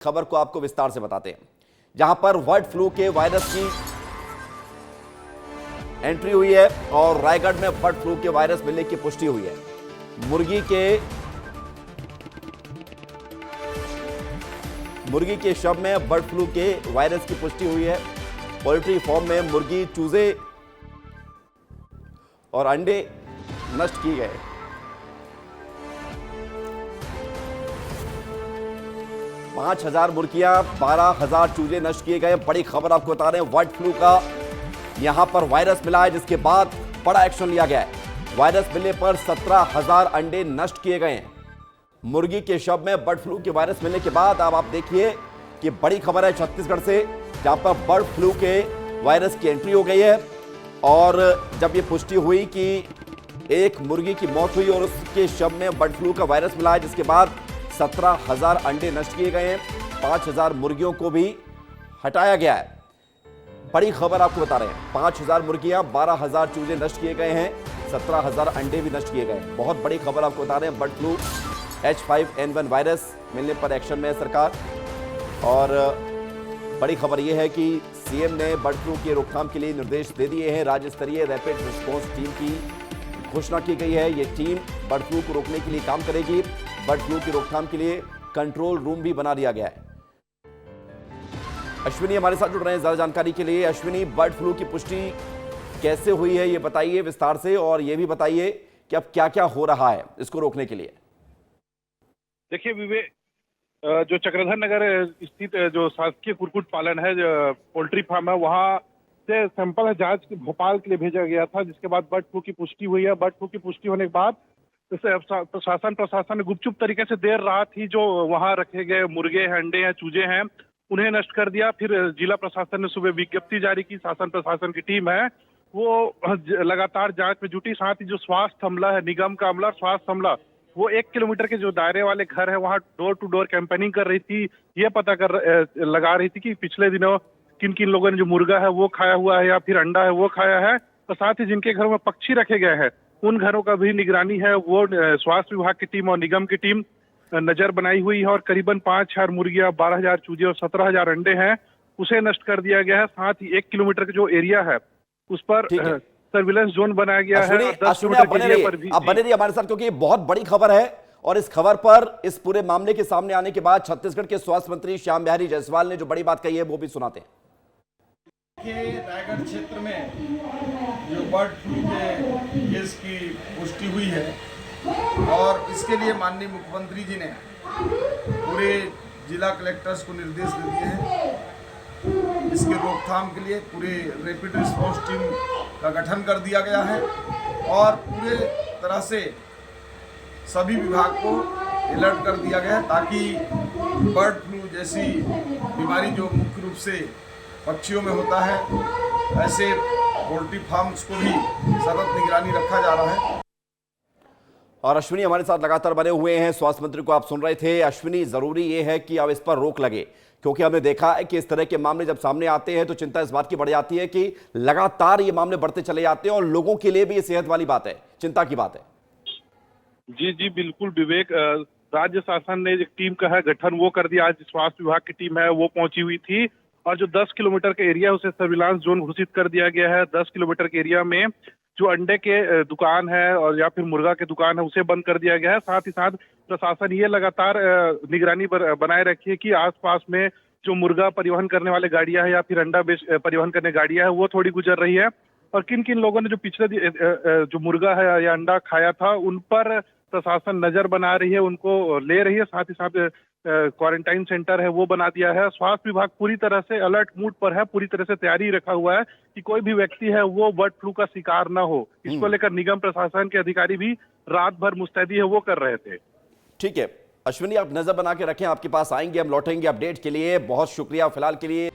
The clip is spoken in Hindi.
खबर को आपको विस्तार से बताते हैं, जहां पर बर्ड फ्लू के वायरस की एंट्री हुई है और रायगढ़ में बर्ड फ्लू के वायरस मिलने की पुष्टि हुई है। मुर्गी के शव में बर्ड फ्लू के वायरस की पुष्टि हुई है। पोल्ट्री फार्म में मुर्गी, चूजे और अंडे नष्ट किए गए। पांच 5,000 मुर्गियां, 12,000 चूजे नष्ट किए गए। बड़ी खबर आपको बता रहे हैं, बर्ड फ्लू का यहां पर वायरस मिला है, जिसके बाद बड़ा एक्शन लिया गया है। वायरस मिलने पर 17,000 अंडे नष्ट किए गए हैं। मुर्गी के शव में बर्ड फ्लू के वायरस मिलने के बाद अब आप देखिए कि बड़ी खबर है छत्तीसगढ़ से, जहां पर बर्ड फ्लू के वायरस की एंट्री हो गई है। और जब ये पुष्टि हुई कि एक मुर्गी की मौत हुई और उसके शव में बर्ड फ्लू का वायरस मिला है, जिसके बाद 17,000 अंडे नष्ट किए गए हैं। 5,000 मुर्गियों को भी हटाया गया है। बड़ी खबर आपको बता रहे हैं, 5,000 मुर्गियां, 12,000 चूजे नष्ट किए गए हैं, 17,000 अंडे भी नष्ट किए गए हैं। बहुत बड़ी खबर आपको बता रहे हैं। बर्ड फ्लू H5N1 वायरस मिलने पर एक्शन में है सरकार। और बड़ी खबर यह है कि सीएम ने बर्ड फ्लू की रोकथाम के लिए निर्देश दे दिए हैं। राज्य स्तरीय रैपिड रिस्पांस टीम की घोषणा की गई है। यह टीम बर्ड फ्लू को रोकने के लिए काम करेगी। बर्ड फ्लू की रोकथाम के लिए कंट्रोल रूम भी बना दिया गया है। अश्विनी हमारे साथ जुड़ रहे हैं ज्यादा जानकारी के लिए। अश्विनी, बर्ड फ्लू की पुष्टि कैसे हुई है, ये बताइए विस्तार से, और ये भी बताइए कि अब क्या क्या हो रहा है इसको रोकने के लिए। देखिए विवेक, जो चक्रधर नगर स्थित जो शासकीय कुक्कुट पालन है, जो पोल्ट्री फार्म है, वहाँ से सैंपल है जांच भोपाल के लिए भेजा गया था, जिसके बाद बर्ड फ्लू की पुष्टि हुई है। बर्ड फ्लू की पुष्टि होने के बाद प्रशासन ने गुपचुप तरीके से देर रात ही जो वहाँ रखे गए मुर्गे हैं, अंडे हैं, चूजे हैं, उन्हें नष्ट कर दिया। फिर जिला प्रशासन ने सुबह विज्ञप्ति जारी की। शासन प्रशासन की टीम है वो लगातार जांच में जुटी। साथ ही जो स्वास्थ्य अमला है, निगम का अमला, स्वास्थ्य अमला, वो 1 किलोमीटर के जो दायरे वाले घर है वहाँ डोर टू डोर कैंपेनिंग कर रही थी। ये पता लगा रही थी कि पिछले दिनों किन किन लोगों ने जो मुर्गा है वो खाया हुआ है या फिर अंडा है वो खाया है। और साथ ही जिनके घरों में पक्षी रखे गए हैं उन घरों का भी निगरानी है, वो स्वास्थ्य विभाग की टीम और निगम की टीम नजर बनाई हुई है। और करीबन 5,000 मुर्गियां, 12,000 चूजे और 17,000 अंडे हैं, उसे नष्ट कर दिया गया है। साथ ही 1 किलोमीटर का जो एरिया है उस पर सर्विलेंस जोन बनाया गया है। 10 किलोमीटर के एरिया पर भी। आप बने रहिए हमारे साथ, क्योंकि ये बहुत बड़ी खबर है। और इस खबर पर, इस पूरे मामले के सामने आने के बाद छत्तीसगढ़ के स्वास्थ्य मंत्री श्याम बिहारी जायसवाल ने जो बड़ी बात कही है वो भी सुनाते हैं। रायगढ़ क्षेत्र में जो बर्ड फ्लू के केस की पुष्टि हुई है और इसके लिए माननीय मुख्यमंत्री जी ने पूरे जिला कलेक्टर्स को निर्देश दे दिए हैं। इसके रोकथाम के लिए पूरे रैपिड रिस्पांस टीम का गठन कर दिया गया है और पूरे तरह से सभी विभाग को अलर्ट कर दिया गया है, ताकि बर्ड फ्लू जैसी बीमारी जो मुख्य रूप से पक्षियों में होता है, ऐसे पोल्ट्री फार्म्स को भी सतत निगरानी रखा जा रहा है। और अश्विनी हमारे साथ लगातार बने हुए हैं। स्वास्थ्य मंत्री को आप सुन रहे थे। अश्विनी, जरूरी ये है कि अब इस पर रोक लगे, क्योंकि हमने देखा है कि इस तरह के मामले जब सामने आते हैं तो चिंता इस बात की बढ़ जाती है कि लगातार ये मामले बढ़ते चले जाते हैं और लोगों के लिए भी ये सेहत वाली बात है, चिंता की बात है। जी जी बिल्कुल विवेक, राज्य शासन ने एक टीम का है गठन वो कर दिया। आज स्वास्थ्य विभाग की टीम है वो पहुंची हुई थी और जो 10 किलोमीटर का एरिया उसे सर्विलांस जोन घोषित कर दिया गया है। 10 किलोमीटर के एरिया में जो अंडे के दुकान है और या फिर मुर्गा के दुकान है उसे बंद कर दिया गया है। साथ ही साथ प्रशासन ये लगातार निगरानी बनाए रखी है कि आसपास में जो मुर्गा परिवहन करने वाले गाड़ियां हैं या फिर अंडा परिवहन करने गाड़ियां हैं वो थोड़ी गुजर रही है। और किन किन लोगों ने जो पिछले जो मुर्गा है या अंडा खाया था उन पर प्रशासन नजर बना रही है, उनको ले रही है। साथ ही साथ क्वारंटाइन सेंटर है वो बना दिया है। स्वास्थ्य विभाग पूरी तरह से अलर्ट मूड पर है, पूरी तरह से तैयारी रखा हुआ है कि कोई भी व्यक्ति है वो बर्ड फ्लू का शिकार ना हो। इसको लेकर निगम प्रशासन के अधिकारी भी रात भर मुस्तैदी है वो कर रहे थे। ठीक है अश्विनी, आप नजर बना के रखें, आपके पास आएंगे, हम लौटेंगे अपडेट के लिए। बहुत शुक्रिया फिलहाल के लिए।